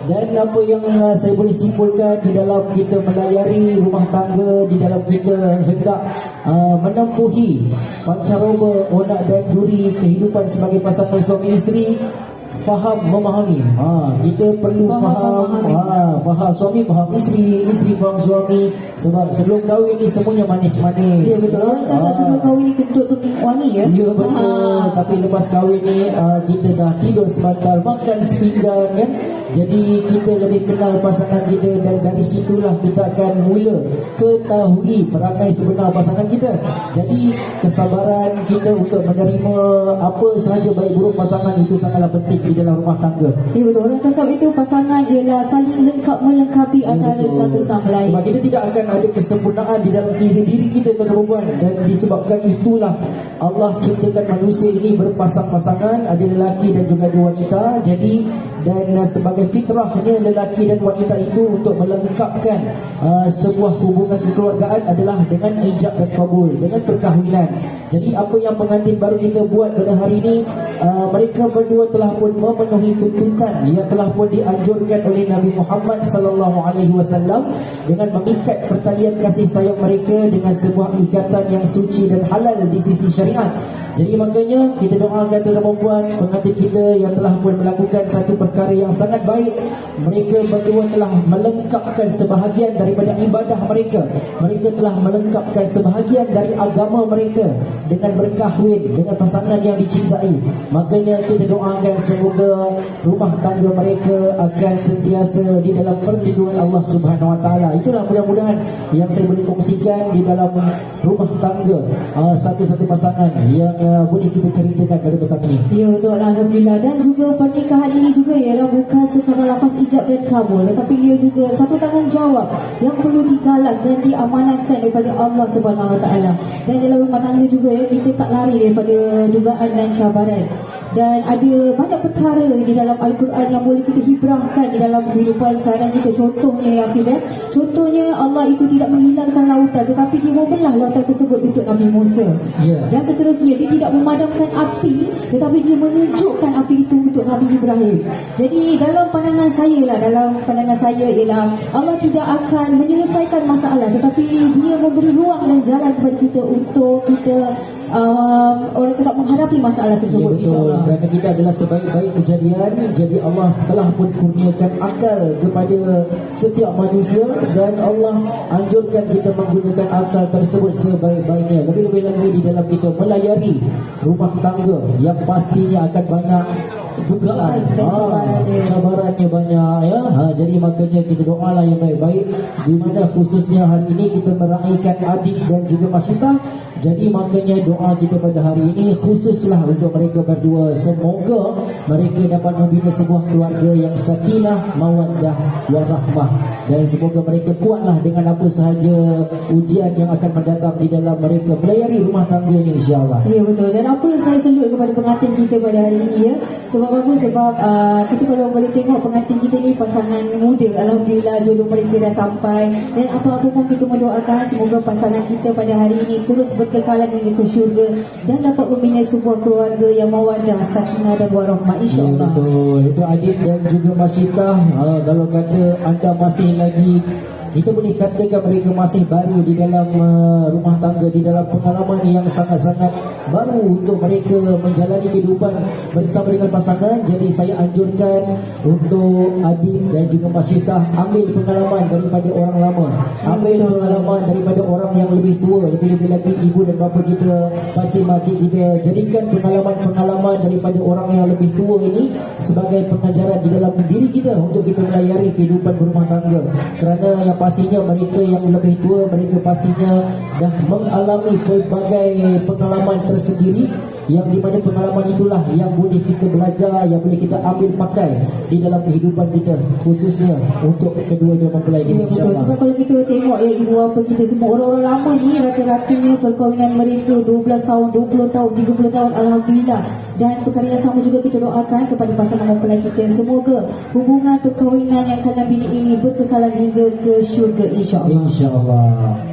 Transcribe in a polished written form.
Dan apa yang saya boleh simpulkan di dalam kita melayari rumah tangga, di dalam kita hendak menempuhi pancaroba onak dan duri kehidupan sebagai pasangan suami isteri, faham memahami. Kita perlu faham suami faham isteri, isteri faham suami. Sebab sebelum kahwin ni semuanya manis-manis. Ya betul. Orang cakap sebelum kahwin ni kentut tu wangi ya. Ya betul. Tapi lepas kahwin ni kita dah tidur sebentar, makan sepinggan kan. Jadi kita lebih kenal pasangan kita, dan dari situlah kita akan mula ketahui perangai sebenar pasangan kita. Jadi kesabaran kita untuk menerima apa sahaja baik buruk pasangan itu sangatlah penting di dalam rumah tangga. Ya betul. Orang cakap itu pasangan ialah saling lengkap melengkapi antara satu sama lain. Sebab kita tidak akan ada kesempurnaan di dalam diri kita tuan perempuan, dan disebabkan itulah Allah ciptakan manusia ini berpasang-pasangan, ada lelaki dan juga ada wanita. Jadi dan sebagai fitrahnya lelaki dan wanita itu untuk melengkapkan sebuah hubungan kekeluargaan adalah dengan ijab dan kabul, dengan perkahwinan. Jadi apa yang pengantin baru kita buat pada hari ini, mereka berdua telah pun memenuhi tuntutan yang telah pun dianjurkan oleh Nabi Muhammad sallallahu alaihi wasallam dengan mengikat pertalian kasih sayang mereka dengan sebuah ikatan yang suci dan halal di sisi syariat. Jadi makanya kita doakan tuan perempuan pengantin kita yang telah pun melakukan satu perkara yang sangat baik. Mereka berdua telah melengkapkan sebahagian daripada ibadah mereka. Mereka telah melengkapkan sebahagian dari agama mereka dengan berkahwin dengan pasangan yang dicintai. Makanya kita doakan semoga rumah tangga mereka akan sentiasa di dalam perlindungan Allah Subhanahu Wa Taala. Itulah mudah-mudahan yang saya boleh kongsikan di dalam rumah tangga satu-satu pasangan yang boleh kita ceritakan pada petang ini. Ya betul, alhamdulillah. Dan juga pernikahan ini juga ialah bukan sekadar lafaz ijab dan kabul, tetapi ia juga satu tanggungjawab yang perlu digalak dan diamanatkan daripada Allah Subhanahu Wa Taala. Dan dalam rumah tangga juga ya, kita tak lari daripada dugaan dan cabaran. Dan ada banyak perkara di dalam Al-Quran yang boleh kita hibrahkan di dalam kehidupan seharian kita. Contohnya ya Fidah, contohnya Allah itu tidak menghilangkan lautan, tetapi dia membelah lautan tersebut untuk Nabi Musa. Dan seterusnya, dia tidak memadamkan api, tetapi dia menyejukkan api itu untuk Nabi Ibrahim. Jadi dalam pandangan saya ialah Allah tidak akan menyelesaikan masalah, tetapi dia memberi ruang dan jalan kepada kita untuk kita orang cakap menghadapi masalah tersebut. Ya, betul. Kerana kita adalah sebaik-baik kejadian. Jadi Allah telah pun kurniakan akal kepada setiap manusia, dan Allah anjurkan kita menggunakan akal tersebut sebaik-baiknya. Lebih-lebih lagi di dalam kita melayari rumah tangga yang pastinya akan banyak dugaan, cabarannya banyak ya. Jadi makanya kita doalah yang baik-baik, di mana khususnya hari ini kita meraihkan adik dan juga Masyitah. Jadi makanya doa kita pada hari ini khususlah untuk mereka berdua. Semoga mereka dapat membina sebuah keluarga yang sakinah, mawaddah, warahmah, dan semoga mereka kuatlah dengan apa sahaja ujian yang akan mendatang di dalam mereka melayari rumah tangga ini, insya-Allah. Ya betul. Dan apa yang saya salute kepada pengantin kita pada hari ini ya. Sebab apa? Sebab kita kalau boleh tengok pengantin kita ni pasangan muda, alhamdulillah jodoh mereka dah sampai. Dan apa-apa pun kita mendoakan semoga pasangan kita pada hari ini terus berkekalan hingga ke syurga dan dapat membina sebuah keluarga yang mawaddah, sakinah dan warahmah, insya-Allah. Ya, betul. Itu Adit dan juga Masyitah. Kalau kata anda masih lagi, kita boleh katakan mereka masih baru di dalam rumah tangga, di dalam pengalaman yang sangat-sangat baru untuk mereka menjalani kehidupan bersama dengan pasangan. Jadi saya anjurkan untuk Adit dan juga Masyitah ambil pengalaman daripada orang lama, ambil pengalaman daripada orang yang lebih tua, lebih-lebih lagi ibu dan bapa kita, pakcik-makcik kita. Jadikan pengalaman-pengalaman daripada orang yang lebih tua ini sebagai pengajaran di dalam diri kita untuk kita melayari kehidupan berumah tangga. Kerana yang pastinya mereka yang lebih tua, mereka pastinya dah mengalami pelbagai pengalaman tersendiri, yang di mana pengalaman itulah yang boleh kita belajar, yang boleh kita ambil pakai di dalam kehidupan kita, khususnya untuk kedua-dua mempelai kita, insya-Allah. Sebab kalau kita tengok ya ibu bapa kita semua, orang-orang lama ni rata-ratanya perkahwinan mereka 12 tahun, 20 tahun, 30 tahun, alhamdulillah. Dan perkara yang sama juga kita doakan kepada pasangan mempelai kita, semoga hubungan perkahwinan yang kalian bina ini berkekalan hingga ke syurga, insya-Allah. Insya-Allah.